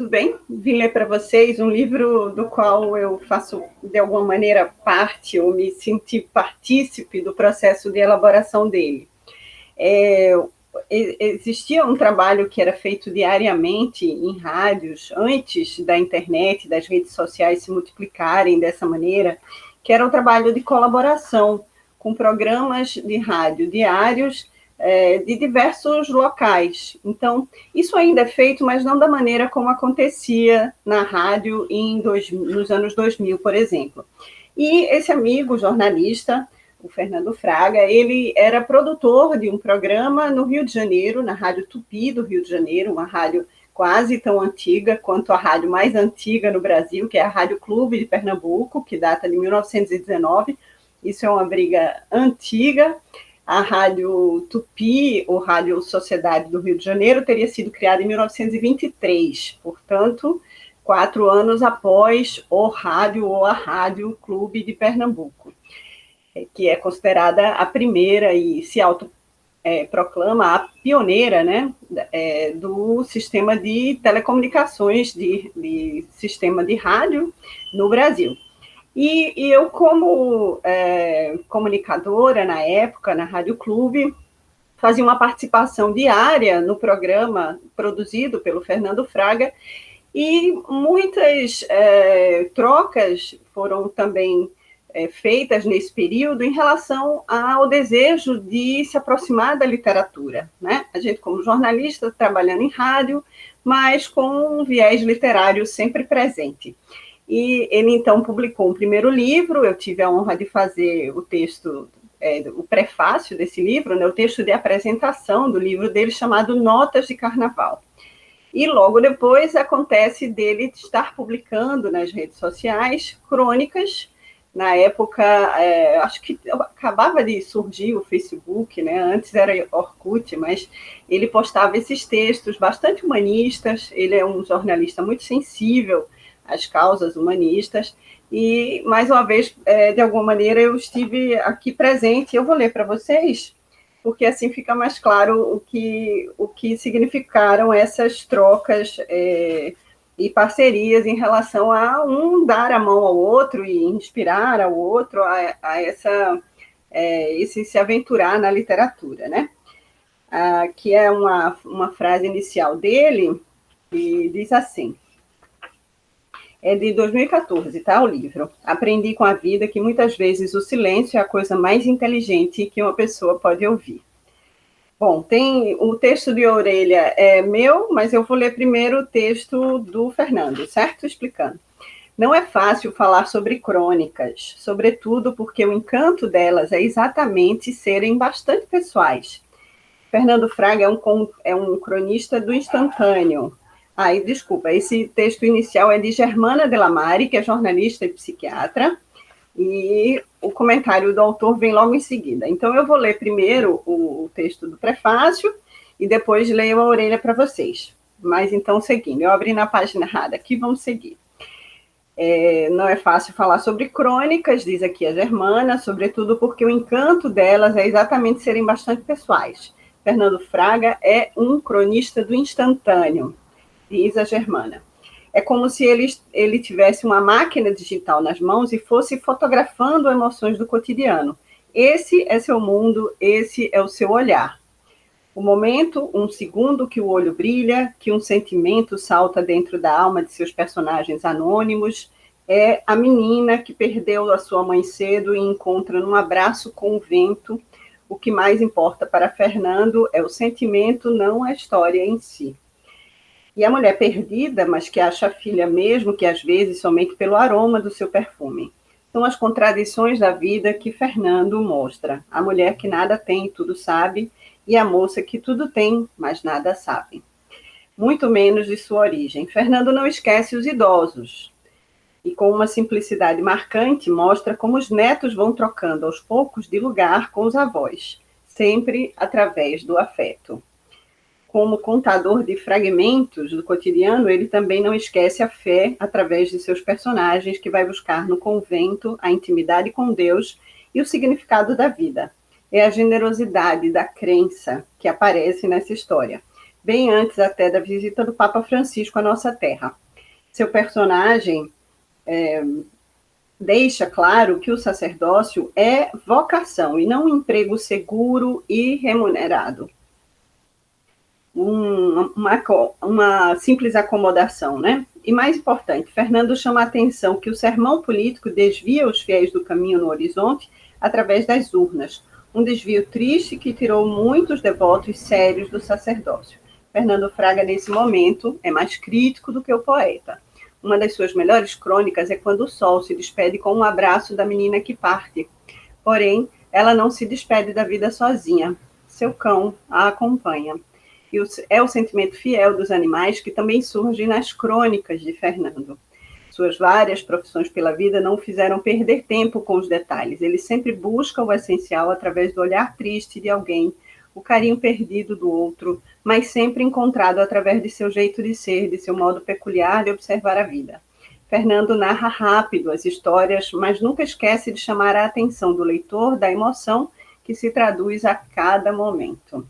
Tudo bem? Vim ler para vocês um livro do qual eu faço, de alguma maneira, parte, ou me senti partícipe do processo de elaboração dele. Existia um trabalho que era feito diariamente em rádios, antes da internet, das redes sociais se multiplicarem dessa maneira, que era um trabalho de colaboração com programas de rádio diários de diversos locais. Então, isso ainda é feito, mas não da maneira como acontecia na rádio nos anos 2000, por exemplo. E esse amigo jornalista, o Fernando Fraga, ele era produtor de um programa no Rio de Janeiro, na Rádio Tupi do Rio de Janeiro, uma rádio quase tão antiga quanto a rádio mais antiga no Brasil, que é a Rádio Clube de Pernambuco, que data de 1919. Isso é uma briga antiga. A Rádio Tupi, ou Rádio Sociedade do Rio de Janeiro, teria sido criada em 1923, portanto, 4 anos após o rádio ou a Rádio Clube de Pernambuco, que é considerada a primeira e se autoproclama a pioneira, né, do sistema de telecomunicações, de sistema de rádio no Brasil. E eu, como comunicadora na época, na Rádio Clube, fazia uma participação diária no programa produzido pelo Fernando Fraga, e muitas trocas foram também feitas nesse período em relação ao desejo de se aproximar da literatura, né? A gente, como jornalista, trabalhando em rádio, mas com um viés literário sempre presente. E ele, então, publicou um primeiro livro. Eu tive a honra de fazer o texto, o prefácio desse livro, né, o texto de apresentação do livro dele, chamado Notas de Carnaval. E logo depois acontece dele estar publicando nas redes sociais crônicas. Na época, acho que acabava de surgir o Facebook, né? Antes era Orkut, mas ele postava esses textos bastante humanistas. Ele é um jornalista muito sensível às causas humanistas, e, mais uma vez, de alguma maneira, eu estive aqui presente. Eu vou ler para vocês, porque assim fica mais claro o que significaram essas trocas e parcerias em relação a um dar a mão ao outro e inspirar ao outro a esse se aventurar na literatura, né? Que é uma frase inicial dele, que diz assim: é de 2014, tá? O livro. Aprendi com a vida que muitas vezes o silêncio é a coisa mais inteligente que uma pessoa pode ouvir. Bom, tem o texto de orelha é meu, mas eu vou ler primeiro o texto do Fernando, certo? Explicando. Não é fácil falar sobre crônicas, sobretudo porque o encanto delas é exatamente serem bastante pessoais. Fernando Fraga é um cronista do instantâneo. Desculpa, esse texto inicial é de Germana Delamare, que é jornalista e psiquiatra, e o comentário do autor vem logo em seguida. Então, eu vou ler primeiro o texto do prefácio e depois leio a orelha para vocês. Mas, então, seguindo, eu abri na página errada aqui, vamos seguir. Não é fácil falar sobre crônicas, diz aqui a Germana, sobretudo porque o encanto delas é exatamente serem bastante pessoais. Fernando Fraga é um cronista do instantâneo, diz a Germana. É como se ele tivesse uma máquina digital nas mãos e fosse fotografando emoções do cotidiano. Esse é seu mundo, esse é o seu olhar. O momento, um segundo que o olho brilha, que um sentimento salta dentro da alma de seus personagens anônimos, é a menina que perdeu a sua mãe cedo e encontra num abraço com o vento. O que mais importa para Fernando é o sentimento, não a história em si. E a mulher perdida, mas que acha a filha mesmo, que às vezes somente pelo aroma do seu perfume. São as contradições da vida que Fernando mostra. A mulher que nada tem e tudo sabe, e a moça que tudo tem, mas nada sabe. Muito menos de sua origem. Fernando não esquece os idosos. E com uma simplicidade marcante, mostra como os netos vão trocando aos poucos de lugar com os avós, sempre através do afeto. Como contador de fragmentos do cotidiano, ele também não esquece a fé através de seus personagens, que vai buscar no convento a intimidade com Deus e o significado da vida. É a generosidade da crença que aparece nessa história. bem antes até da visita do Papa Francisco à nossa terra. Seu personagem deixa claro que o sacerdócio é vocação e não um emprego seguro e remunerado. Uma simples acomodação, né? E mais importante, Fernando chama a atenção que o sermão político desvia os fiéis do caminho no horizonte através das urnas, um desvio triste que tirou muitos devotos sérios do sacerdócio. Fernando Fraga, nesse momento, é mais crítico do que o poeta. Uma das suas melhores crônicas é quando o sol se despede com um abraço da menina que parte. Porém, ela não se despede da vida sozinha. Seu cão a acompanha. E é o sentimento fiel dos animais que também surge nas crônicas de Fernando. Suas várias profissões pela vida não o fizeram perder tempo com os detalhes. Ele sempre busca o essencial através do olhar triste de alguém, o carinho perdido do outro, mas sempre encontrado através de seu jeito de ser, de seu modo peculiar de observar a vida. Fernando narra rápido as histórias, mas nunca esquece de chamar a atenção do leitor da emoção que se traduz a cada momento.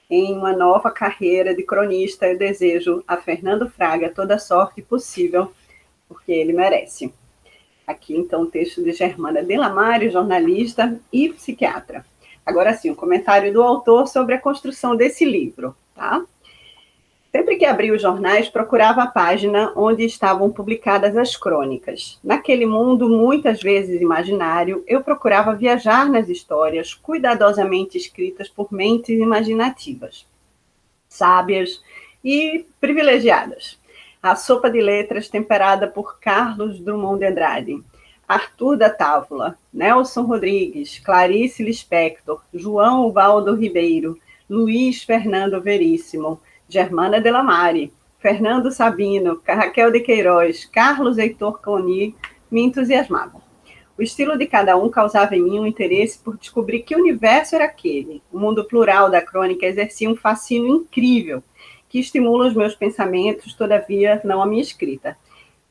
Em uma nova carreira de cronista, eu desejo a Fernando Fraga toda a sorte possível, porque ele merece. Aqui, então, o texto de Germana Delamare, jornalista e psiquiatra. Agora sim, um comentário do autor sobre a construção desse livro, tá? Sempre que abria os jornais, procurava a página onde estavam publicadas as crônicas. Naquele mundo, muitas vezes imaginário, eu procurava viajar nas histórias cuidadosamente escritas por mentes imaginativas, sábias e privilegiadas. A sopa de letras temperada por Carlos Drummond de Andrade, Arthur da Távola, Nelson Rodrigues, Clarice Lispector, João Ubaldo Ribeiro, Luiz Fernando Veríssimo, Germana Delamare, Fernando Sabino, Raquel de Queiroz, Carlos Heitor Coni, me entusiasmavam. O estilo de cada um causava em mim um interesse por descobrir que universo era aquele. O mundo plural da crônica exercia um fascínio incrível, que estimula os meus pensamentos, todavia não a minha escrita.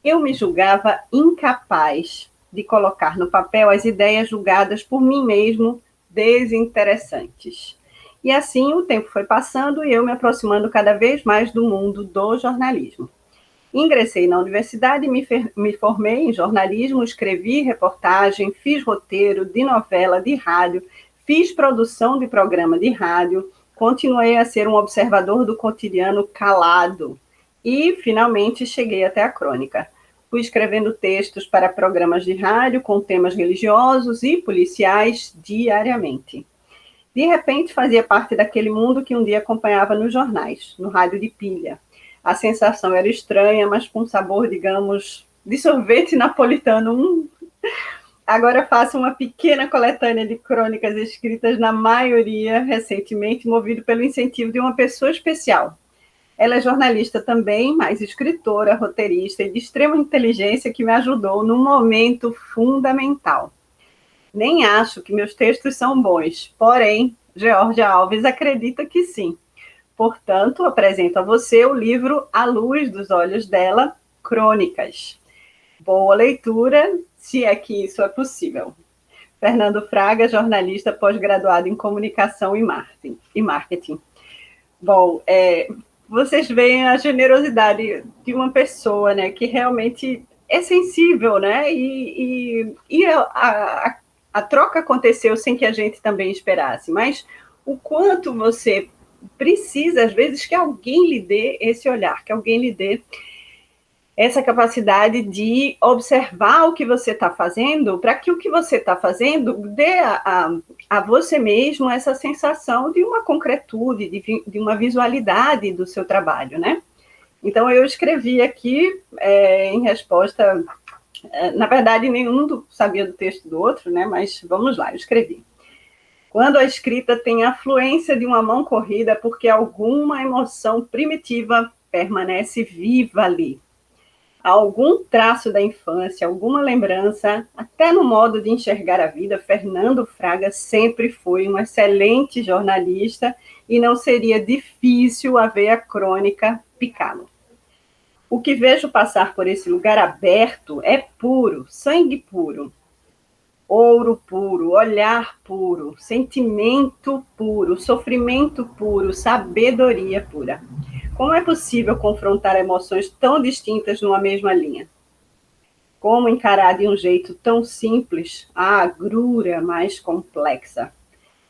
Eu me julgava incapaz de colocar no papel as ideias julgadas por mim mesmo desinteressantes. E assim o tempo foi passando e eu me aproximando cada vez mais do mundo do jornalismo. Ingressei na universidade, me formei em jornalismo, escrevi reportagem, fiz roteiro de novela, de rádio, fiz produção de programa de rádio, continuei a ser um observador do cotidiano calado e, finalmente, cheguei até a crônica. Fui escrevendo textos para programas de rádio com temas religiosos e policiais diariamente. De repente, fazia parte daquele mundo que um dia acompanhava nos jornais, no rádio de pilha. A sensação era estranha, mas com sabor, digamos, de sorvete napolitano. Agora faço uma pequena coletânea de crônicas escritas, na maioria, recentemente, movido pelo incentivo de uma pessoa especial. Ela é jornalista também, mas escritora, roteirista e de extrema inteligência que me ajudou num momento fundamental. Nem acho que meus textos são bons, porém, Georgia Alves acredita que sim. Portanto, apresento a você o livro À Luz dos Olhos dela, Crônicas. Boa leitura, se é que isso é possível. Fernando Fraga, jornalista pós-graduado em comunicação e marketing. Bom, vocês veem a generosidade de uma pessoa, né, que realmente é sensível, né, e a troca aconteceu sem que a gente também esperasse, mas o quanto você precisa, às vezes, que alguém lhe dê esse olhar, que alguém lhe dê essa capacidade de observar o que você está fazendo, para que o que você está fazendo dê a você mesmo essa sensação de uma concretude, de uma visualidade do seu trabalho, né? Então, eu escrevi aqui, em resposta. Na verdade, nenhum sabia do texto do outro, né? Mas vamos lá, eu escrevi. Quando a escrita tem a fluência de uma mão corrida, porque alguma emoção primitiva permanece viva ali. Algum traço da infância, alguma lembrança, até no modo de enxergar a vida, Fernando Fraga sempre foi um excelente jornalista e não seria difícil haver a crônica picá-lo. O que vejo passar por esse lugar aberto é puro, sangue puro. Ouro puro, olhar puro, sentimento puro, sofrimento puro, sabedoria pura. Como é possível confrontar emoções tão distintas numa mesma linha? Como encarar de um jeito tão simples a agrura mais complexa?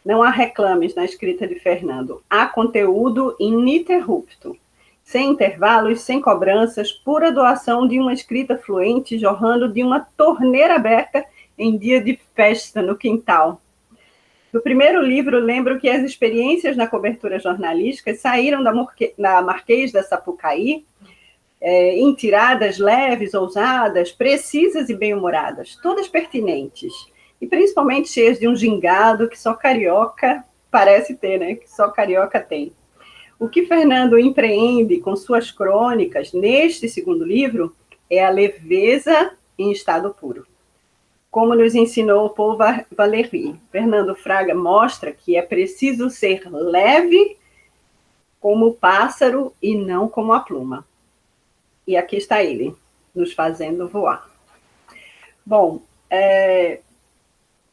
Não há reclames na escrita de Fernando. Há conteúdo ininterrupto, sem intervalos, sem cobranças, pura doação de uma escrita fluente jorrando de uma torneira aberta em dia de festa no quintal. Do primeiro livro, lembro que as experiências na cobertura jornalística saíram da Marquês da Sapucaí em tiradas leves, ousadas, precisas e bem-humoradas, todas pertinentes, e principalmente cheias de um gingado que só carioca parece ter, né? Que só carioca tem. O que Fernando empreende com suas crônicas neste segundo livro é a leveza em estado puro. Como nos ensinou Paul Valéry, Fernando Fraga mostra que é preciso ser leve como o pássaro e não como a pluma. E aqui está ele, nos fazendo voar. Bom, é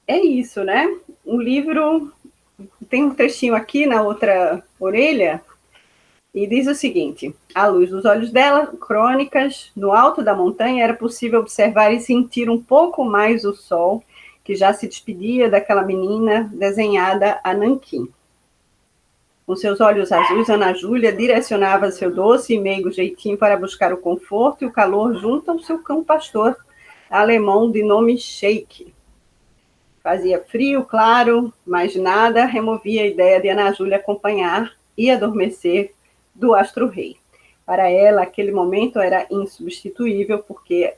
isso, né? O livro tem um trechinho aqui na outra orelha e diz o seguinte: à luz dos olhos dela, crônicas, no alto da montanha era possível observar e sentir um pouco mais o sol que já se despedia daquela menina desenhada a nanquim. Com seus olhos azuis, Ana Júlia direcionava seu doce e meigo jeitinho para buscar o conforto e o calor junto ao seu cão pastor, alemão de nome Sheik. Fazia frio, claro, mas nada removia a ideia de Ana Júlia acompanhar e adormecer do astro-rei. Para ela, aquele momento era insubstituível, porque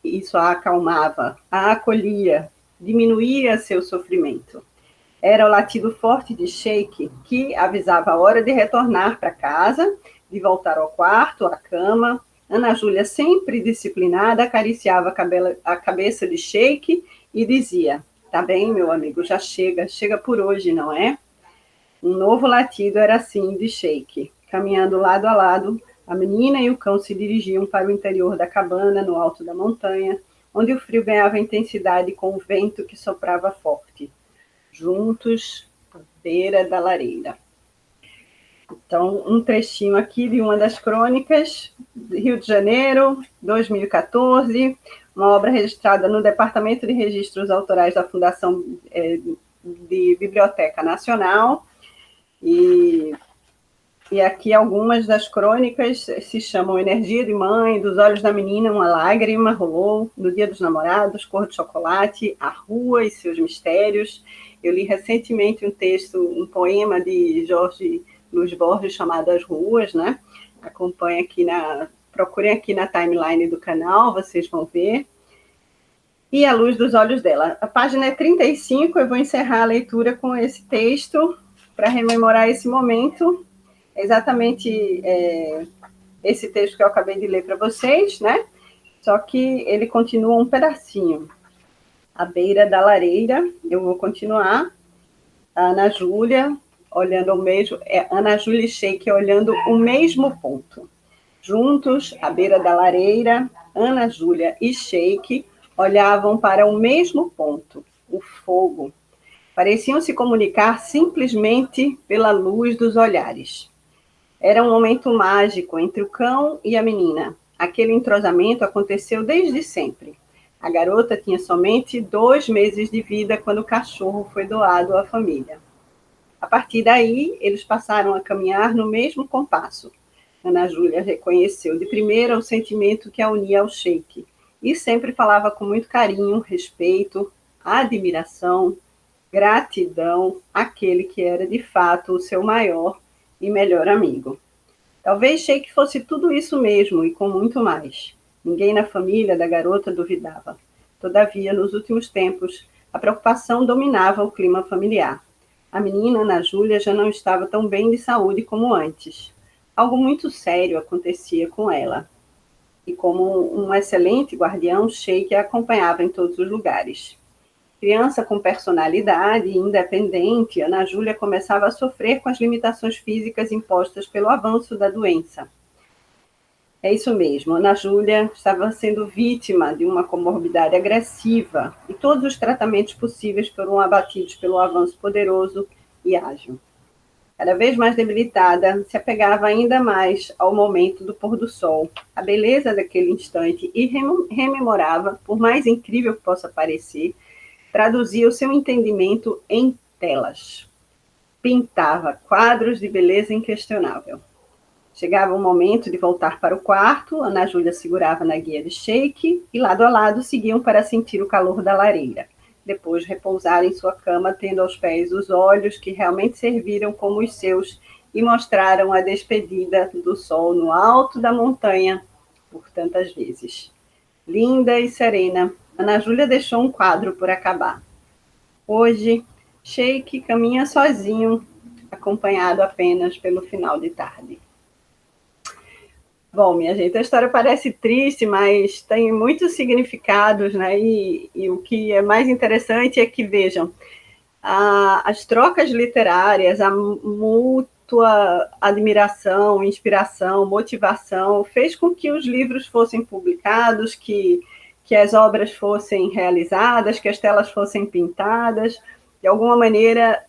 isso a acalmava, a acolhia, diminuía seu sofrimento. Era o latido forte de Sheik que avisava a hora de retornar para casa, de voltar ao quarto, à cama. Ana Júlia, sempre disciplinada, acariciava a cabeça de Sheik e dizia: tá bem, meu amigo, já chega por hoje, não é? Um novo latido era assim de Sheik. Caminhando lado a lado, a menina e o cão se dirigiam para o interior da cabana, no alto da montanha, onde o frio ganhava intensidade com o vento que soprava forte. Juntos à beira da lareira. Então, um trechinho aqui de uma das crônicas, Rio de Janeiro, 2014, uma obra registrada no Departamento de Registros Autorais da Fundação de Biblioteca Nacional, e aqui algumas das crônicas se chamam Energia de Mãe, Dos Olhos da Menina, Uma Lágrima Rolou, No Dia dos Namorados, Cor de Chocolate, A Rua e Seus Mistérios. Eu li recentemente um texto, um poema de Jorge Luiz Borges chamado As Ruas, né? Acompanhe aqui procurem aqui na timeline do canal, vocês vão ver. E A Luz dos Olhos dela. A página é 35, eu vou encerrar a leitura com esse texto para rememorar esse momento. É exatamente esse texto que eu acabei de ler para vocês, né? Só que ele continua um pedacinho. À beira da lareira, eu vou continuar. A Ana Júlia olhando o mesmo, Ana Júlia e Sheik olhando o mesmo ponto. Juntos, à beira da lareira, Ana Júlia e Sheik olhavam para o mesmo ponto, o fogo. Pareciam se comunicar simplesmente pela luz dos olhares. Era um momento mágico entre o cão e a menina. Aquele entrosamento aconteceu desde sempre. A garota tinha somente 2 meses de vida quando o cachorro foi doado à família. A partir daí, eles passaram a caminhar no mesmo compasso. Ana Júlia reconheceu de primeira o sentimento que a unia ao Sheik e sempre falava com muito carinho, respeito, admiração, gratidão àquele que era de fato o seu maior e melhor amigo. Talvez Sheik fosse tudo isso mesmo e com muito mais. Ninguém na família da garota duvidava. Todavia, nos últimos tempos, a preocupação dominava o clima familiar. A menina, Ana Júlia, já não estava tão bem de saúde como antes. Algo muito sério acontecia com ela. E como um excelente guardião, Sheik a acompanhava em todos os lugares. Criança com personalidade e independente, Ana Júlia começava a sofrer com as limitações físicas impostas pelo avanço da doença. É isso mesmo, Ana Júlia estava sendo vítima de uma comorbidade agressiva e todos os tratamentos possíveis foram abatidos pelo avanço poderoso e ágil. Cada vez mais debilitada, se apegava ainda mais ao momento do pôr do sol, a beleza daquele instante e rememorava, por mais incrível que possa parecer, traduzia o seu entendimento em telas. Pintava quadros de beleza inquestionável. Chegava o momento de voltar para o quarto, Ana Júlia segurava na guia de Sheik e lado a lado seguiam para sentir o calor da lareira. Depois repousar em sua cama, tendo aos pés os olhos que realmente serviram como os seus e mostraram a despedida do sol no alto da montanha por tantas vezes. Linda e serena, Ana Júlia deixou um quadro por acabar. Hoje, Sheik caminha sozinho, acompanhado apenas pelo final de tarde. Bom, minha gente, a história parece triste, mas tem muitos significados, né? E o que é mais interessante é que, vejam, as trocas literárias, a mútua admiração, inspiração, motivação, fez com que os livros fossem publicados, que as obras fossem realizadas, que as telas fossem pintadas. De alguma maneira,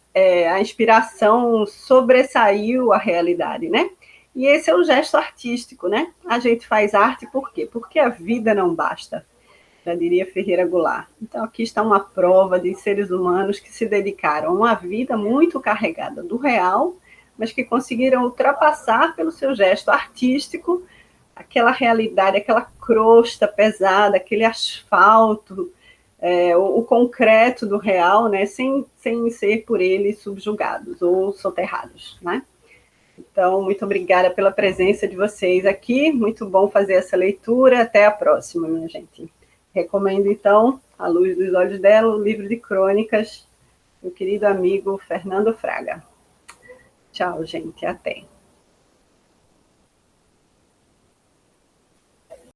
a inspiração sobressaiu a realidade, né? E esse é o gesto artístico, né? A gente faz arte por quê? Porque a vida não basta, já diria Ferreira Goulart. Então, aqui está uma prova de seres humanos que se dedicaram a uma vida muito carregada do real, mas que conseguiram ultrapassar pelo seu gesto artístico aquela realidade, aquela crosta pesada, aquele asfalto, o concreto do real, né? Sem ser por ele subjugados ou soterrados, né? Então, muito obrigada pela presença de vocês aqui. Muito bom fazer essa leitura. Até a próxima, minha gente. Recomendo, então, À Luz dos Olhos dela, o livro de crônicas do querido amigo Fernando Fraga. Tchau, gente. Até.